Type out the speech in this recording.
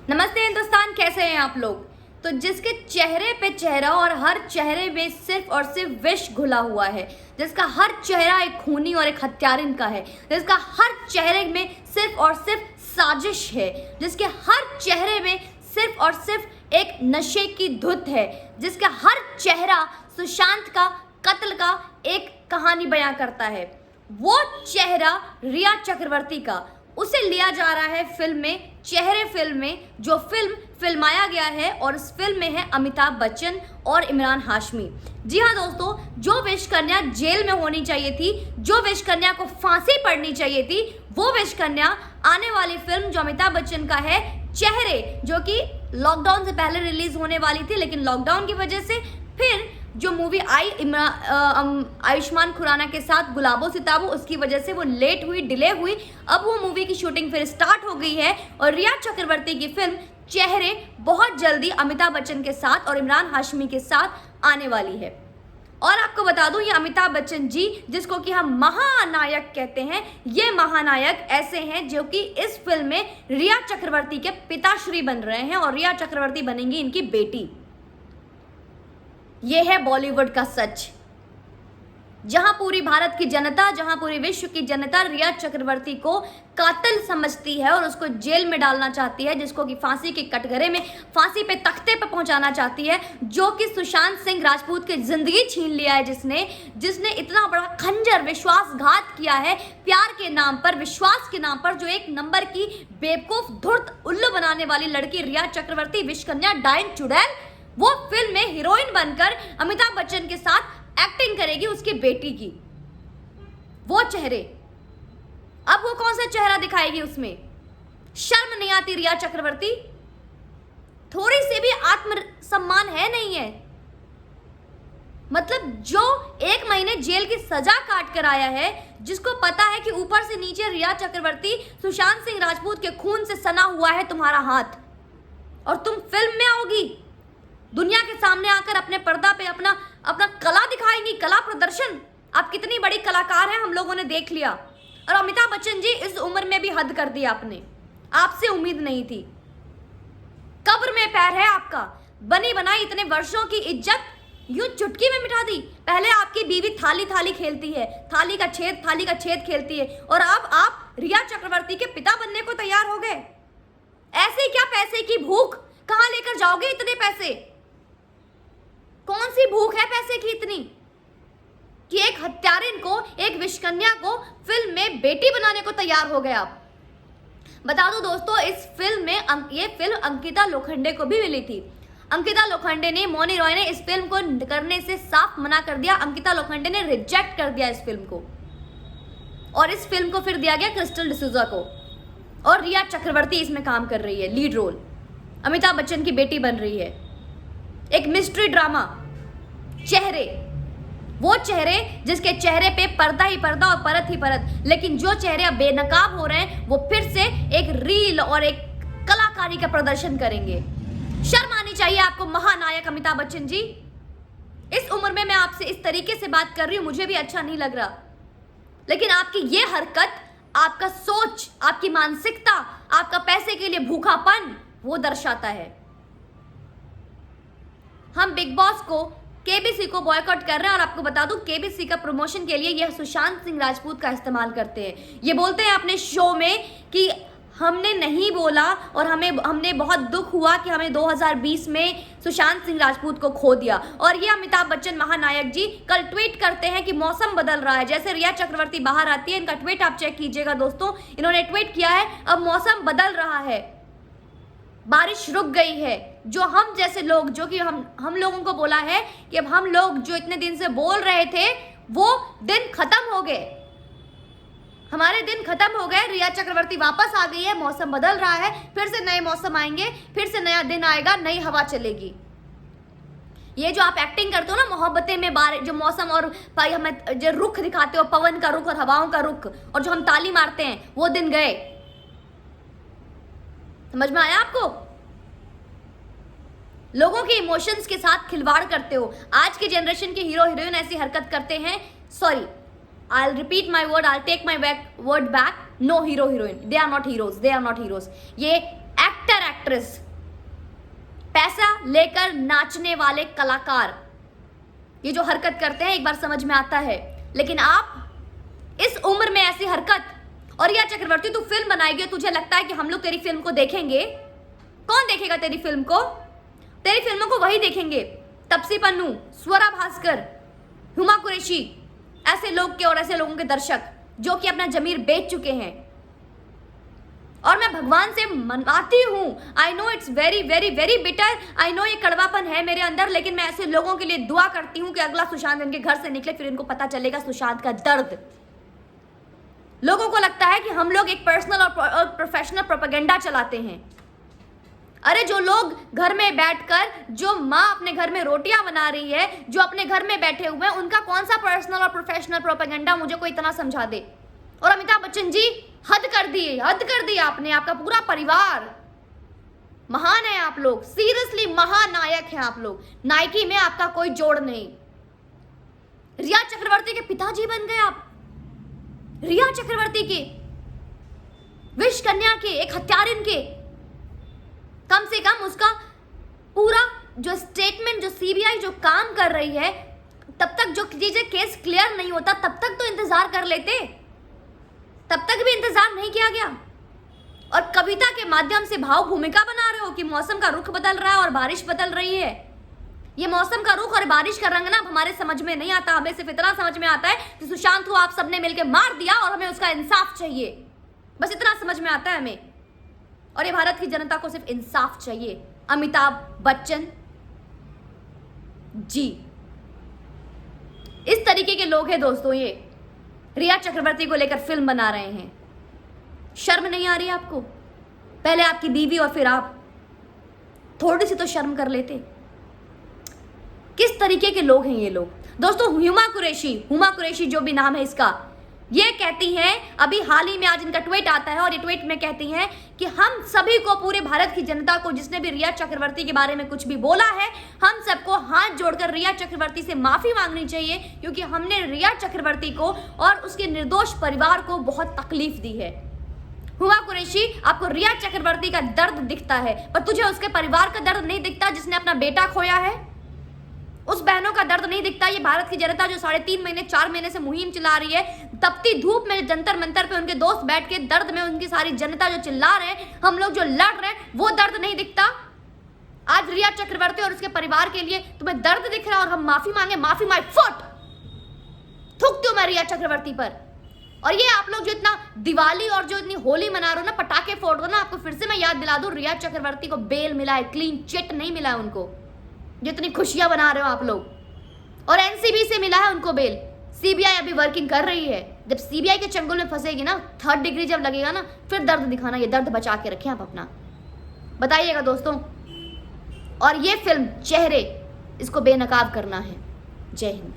नमस्ते हिंदुस्तान, कैसे हैं आप लोग। तो जिसके चेहरे पे चेहरा और हर चेहरे में सिर्फ और सिर्फ विष घुला हुआ है, जिसका हर चेहरा एक खूनी और एक हत्यारिन का है, जिसका हर चेहरे में सिर्फ और सिर्फ साजिश है, जिसके हर चेहरे में सिर्फ और सिर्फ एक नशे की धुत है, जिसका हर चेहरा सुशांत का कत्ल का एक कहानी बयां करता है, वो चेहरा रिया चक्रवर्ती का, उसे लिया जा रहा है फिल्म में, चेहरे फिल्म में, जो फिल्म फिल्माया गया है। और इस फिल्म में है अमिताभ बच्चन और इमरान हाशमी। जी हाँ दोस्तों, जो विश कन्या जेल में होनी चाहिए थी, जो विश कन्या को फांसी पड़नी चाहिए थी, वो विश कन्या आने वाली फिल्म जो अमिताभ बच्चन का है चेहरे, जो कि लॉकडाउन से पहले रिलीज होने वाली थी, लेकिन लॉकडाउन की वजह से फिर जो मूवी आई आयुष्मान खुराना के साथ गुलाबो सिताबो, उसकी वजह से वो लेट हुई, डिले हुई। अब वो मूवी की शूटिंग फिर स्टार्ट हो गई है और रिया चक्रवर्ती की फिल्म चेहरे बहुत जल्दी अमिताभ बच्चन के साथ और इमरान हाशमी के साथ आने वाली है। और आपको बता दूं, ये अमिताभ बच्चन जी, जिसको कि हम महानायक कहते हैं, ये महानायक ऐसे हैं जो कि इस फिल्म में रिया चक्रवर्ती के पिताश्री बन रहे हैं और रिया चक्रवर्ती बनेंगी इनकी बेटी। ये है बॉलीवुड का सच, जहां पूरी भारत की जनता, जहां पूरी विश्व की जनता रिया चक्रवर्ती को कातिल समझती है और उसको जेल में डालना चाहती है, जिसको कि फांसी के कटघरे में, फांसी पे तख्ते पे पहुंचाना चाहती है, जो कि सुशांत सिंह राजपूत की जिंदगी छीन लिया है, जिसने इतना बड़ा खंजर विश्वासघात किया है प्यार के नाम पर, विश्वास के नाम पर, जो एक नंबर की बेवकूफ धूर्त उल्लू बनाने वाली लड़की रिया चक्रवर्ती, विश कन्या, डायन चुड़ैल, वो फिल्म में हीरोइन बनकर अमिताभ बच्चन के साथ एक्टिंग करेगी उसकी बेटी की। वो चेहरे, अब वो कौन सा चेहरा दिखाएगी उसमें? शर्म नहीं आती रिया चक्रवर्ती? थोड़ी सी भी आत्मसम्मान है नहीं है? मतलब जो 1 महीने जेल की सजा काट कर आया है, जिसको पता है कि ऊपर से नीचे रिया चक्रवर्ती, सुशांत सिंह राजपूत के खून से सना हुआ है तुम्हारा हाथ, और तुम फिल्म में आओगी, दुनिया के सामने आकर अपने पर्दा पे अपना कला दिखाएंगी, कला प्रदर्शन। आप कितनी बड़ी कलाकार हैं हम लोगों ने देख लिया। और अमिताभ बच्चन जी, इस उम्र में भी हद कर दी आपने, आपसे उम्मीद नहीं थी। कब्र में पैर है आपका, बनी बनाई इतने वर्षों की इज्जत यूं चुटकी में मिटा दी। पहले आपकी बीवी थाली थाली खेलती है, थाली का छेद खेलती है, और अब आप रिया चक्रवर्ती के पिता बनने को तैयार हो गए। ऐसे क्या पैसे की भूख, कहां लेकर जाओगे इतने पैसे? कौन सी भूख है पैसे की इतनी कि एक हत्यारिन को, एक विषकन्या को फिल्म में बेटी बनाने को तैयार हो गए आप? बता दो दोस्तों, इस फिल्म में ये फिल्म अंकिता लोखंडे को भी मिली थी। अंकिता लोखंडे ने, मौनी रॉय ने इस फिल्म को करने से साफ मना कर दिया। अंकिता लोखंडे ने रिजेक्ट कर दिया इस फिल्म को, और इस फिल्म को फिर दिया गया क्रिस्टल डिसूजा को। और रिया चक्रवर्ती इसमें काम कर रही है, लीड रोल, अमिताभ बच्चन की बेटी बन रही है। एक मिस्ट्री ड्रामा चेहरे, वो चेहरे जिसके चेहरे पे पर्दा ही पर्दा और परत ही परत, लेकिन जो चेहरे अब बेनकाब हो रहे हैं, वो फिर से एक रील और एक कलाकारी का प्रदर्शन करेंगे। शर्म आनी चाहिए आपको महानायक अमिताभ बच्चन जी। इस उम्र में मैं आपसे इस तरीके से बात कर रही हूं, मुझे भी अच्छा नहीं लग रहा, लेकिन आपकी ये हरकत, आपका सोच, आपकी मानसिकता, आपका पैसे के लिए भूखापन, वो दर्शाता है। हम बिग बॉस को, केबीसी को बॉयकॉट कर रहे हैं, और आपको बता दूं, केबीसी का प्रमोशन के लिए यह सुशांत सिंह राजपूत का इस्तेमाल करते हैं। ये बोलते हैं अपने शो में कि हमने नहीं बोला और हमने बहुत दुख हुआ कि हमें 2020 में सुशांत सिंह राजपूत को खो दिया। और ये अमिताभ बच्चन महानायक जी कल ट्वीट करते हैं कि मौसम बदल रहा है। जैसे रिया चक्रवर्ती बाहर आती है, इनका ट्वीट आप चेक कीजिएगा दोस्तों, इन्होंने ट्वीट किया है, अब मौसम बदल रहा है, बारिश रुक गई है। जो हम जैसे लोग, जो कि हम लोगों को बोला है कि अब हम लोग जो इतने दिन से बोल रहे थे, वो दिन खत्म हो गए, हमारे दिन खत्म हो गए। रिया चक्रवर्ती वापस आ गई है, मौसम बदल रहा है, फिर से नए मौसम आएंगे, फिर से नया दिन आएगा, नई हवा चलेगी। ये जो आप एक्टिंग करते हो ना मोहब्बतें में, जो मौसम और हमें जो रुख दिखाते हो, पवन का रुख और हवाओं का रुख, और जो हम ताली मारते हैं, वो दिन गए। समझ में आया आपको? लोगों के इमोशंस के साथ खिलवाड़ करते हो। आज के जनरेशन के हीरो हीरोइन ऐसी हरकत करते हैं। Sorry, I will repeat my word, I take my word back. No hero heroine, they are not heroes, they are not heroes. ये एक्ट एक्टर एक्ट्रेस, पैसा लेकर नाचने वाले कलाकार, ये जो हरकत करते हैं एक बार समझ में आता है, लेकिन आप इस उम्र में ऐसी हरकत। और रिया चक्रवर्ती तू फिल्म बनाएगी, तुझे लगता है कि हम लोग तेरी फिल्म को देखेंगे? कौन देखेगा तेरी फिल्म को? तेरी फिल्मों को वही देखेंगे तपसी पन्नू, स्वरा भास्कर, हुमा कुरैशी, ऐसे लोग के और ऐसे लोगों के दर्शक जो कि अपना जमीर बेच चुके हैं। और मैं भगवान से मनवाती हूँ, I know it's very very very bitter, I know ये कड़वापन है मेरे अंदर, लेकिन मैं ऐसे लोगों के लिए दुआ करती हूँ कि अगला सुशांत इनके घर से निकले, फिर इनको पता चलेगा सुशांत का दर्द। लोगों को लगता है कि हम लोग एक पर्सनल और प्रोफेशनल प्रोपेगेंडा चलाते हैं। अरे जो लोग घर में बैठकर, जो माँ अपने घर में रोटियां बना रही है, जो अपने घर में बैठे हुए हैं, उनका कौन सा पर्सनल और प्रोफेशनल प्रोपेगेंडा, मुझे कोई इतना समझा दे। और अमिताभ बच्चन जी हद कर दिए आपने, आपका पूरा परिवार महान है आप लोग, सीरियसली महानायक हैं आप लोग, नायकी में आपका कोई जोड़ नहीं। रिया चक्रवर्ती के पिताजी बन गए आप, रिया चक्रवर्ती के, विश कन्या के, एक हत्यारिन के। कम से कम उसका पूरा जो स्टेटमेंट, जो सीबीआई जो काम कर रही है, तब तक जो चीजें केस क्लियर नहीं होता तब तक तो इंतजार कर लेते, तब तक भी इंतजार नहीं किया गया। और कविता के माध्यम से भाव भूमिका बना रहे हो कि मौसम का रुख बदल रहा है और बारिश बदल रही है। ये मौसम का रुख और बारिश का रंग ना हमारे समझ में नहीं आता, हमें सिर्फ इतना समझ में आता है कि सुशांत को आप सबने मिलकर मार दिया और हमें उसका इंसाफ चाहिए, बस इतना समझ में आता है हमें। और ये भारत की जनता को सिर्फ इंसाफ चाहिए। अमिताभ बच्चन जी इस तरीके के लोग हैं दोस्तों, ये रिया चक्रवर्ती को लेकर फिल्म बना रहे हैं। शर्म नहीं आ रही आपको? पहले आपकी बीवी और फिर आप, थोड़ी सी तो शर्म कर लेते। किस तरीके के लोग हैं ये लोग दोस्तों। हुमा कुरैशी जो भी नाम है इसका, ये कहती हैं, अभी हाल ही में आज इनका ट्वीट आता है और ये ट्वीट में कहती हैं कि हम सभी को, पूरे भारत की जनता को, जिसने भी रिया चक्रवर्ती के बारे में कुछ भी बोला है, हम सबको हाथ जोड़कर रिया चक्रवर्ती से माफी मांगनी चाहिए, क्योंकि हमने रिया चक्रवर्ती को और उसके निर्दोष परिवार को बहुत तकलीफ दी है। हुमा कुरैशी, आपको रिया चक्रवर्ती का दर्द दिखता है, पर तुझे उसके परिवार का दर्द नहीं दिखता जिसने अपना बेटा खोया है। उस बहनों का दर्द नहीं दिखता। ये भारत की जनता जो 3.5 महीने 4 महीने से मुहिम चला रही है, तपती धूप में जंतर मंतर पे उनके दोस्त बैठ के दर्द में, उनकी सारी जनता जो चिल्ला रहे हैं, हम लोग जो लड़ रहे हैं, वो दर्द नहीं दिखता। आज रिया चक्रवर्ती और उसके परिवार के लिए तुम्हें दर्द दिख रहा है और हम माफी मांगे, माफी माई फुट, थूकती हूं मैं रिया चक्रवर्ती पर। और ये आप लोग जो इतना दिवाली और जो इतनी होली मना रहे हो ना, पटाखे फोड़ रहे हो ना, आपको फिर से मैं याद दिला दूं, रिया चक्रवर्ती को बेल मिला है, क्लीन चिट नहीं मिला है उनको, जितनी खुशियां बना रहे हो आप लोग। और एनसीबी से मिला है उनको बेल। सीबीआई अभी वर्किंग कर रही है, जब सीबीआई के चंगुल में फंसेगी ना, 3rd डिग्री जब लगेगा ना, फिर दर्द दिखाना। ये दर्द बचा के रखें आप अपना, बताइएगा दोस्तों। और ये फिल्म चेहरे, इसको बेनकाब करना है। जय हिंद।